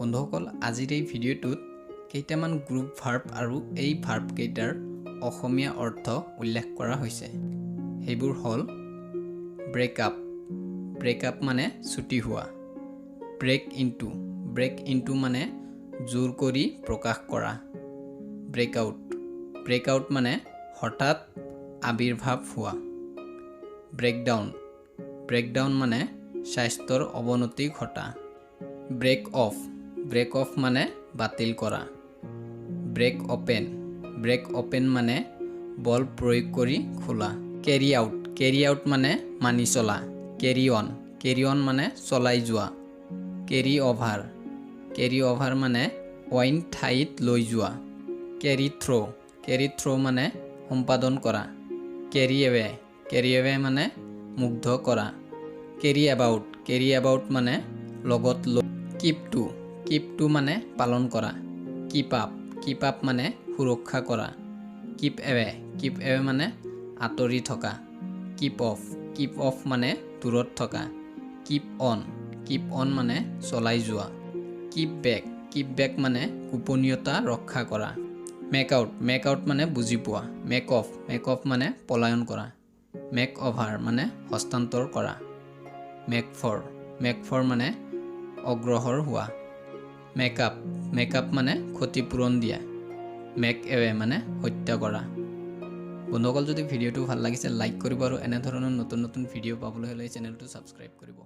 বন্ধুসকল আজিৰ এই ভিডিঅ'টোত কেইটামান গ্ৰুপ ভাৰ্ব আৰু এই ভাৰ্ব কেইটাৰ অসমীয়া অৰ্থ উল্লেখ কৰা হৈছে। সেইবোৰ হ'ল ব্ৰেক আপ মানে ছুটি হোৱা, ব্ৰেক ইনটু মানে জোৰ কৰি প্ৰকাশ কৰা, ব্ৰেক আউট মানে হঠাৎ আবিৰ্ভাৱ হোৱা, ব্ৰেকডাউন মানে স্বাস্থ্যৰ অৱনতি ঘটা, ব্ৰেক অফ মানে বাতিল কৰা, ব্ৰেক অপেন মানে বল প্ৰয়োগ কৰি খোলা, কেৰি আউট মানে মানি চলা, কেৰি অন মানে চলাই যোৱা, কেৰি অভাৰ মানে অইন ঠাইত লৈ যোৱা, কেৰি থ্ৰ মানে সম্পাদন কৰা, কেৰি এৱে মানে মুগ্ধ কৰা, কেৰি এবাউট মানে লগত লৈ, কিপ টু মানে পালন কৰা, কিপ আপ মানে সুৰক্ষা কৰা, কিপ এৱে মানে আঁতৰি থকা, কিপ অফ মানে দূৰত থকা, কিপ অন মানে চলাই যোৱা, কিপ বেক মানে গোপনীয়তা ৰক্ষা কৰা, মেক আউট মানে বুজি পোৱা, মেক অফ মানে পলায়ন কৰা, মেক অভাৰ মানে হস্তান্তৰ কৰা, মেক ফৰ মানে অগ্ৰসৰ হোৱা, মেক আপ মানে ক্ষতিপূৰণ দিয়া, মেক এৱে মানে হত্যা কৰা। বন্ধুসকল যদি ভিডিঅ'টো ভাল লাগিছে লাইক কৰিব আৰু এনেধৰণৰ নতুন ভিডিঅ' পাবলৈ হ'লে চেনেলটো ছাবস্ক্ৰাইব কৰিব।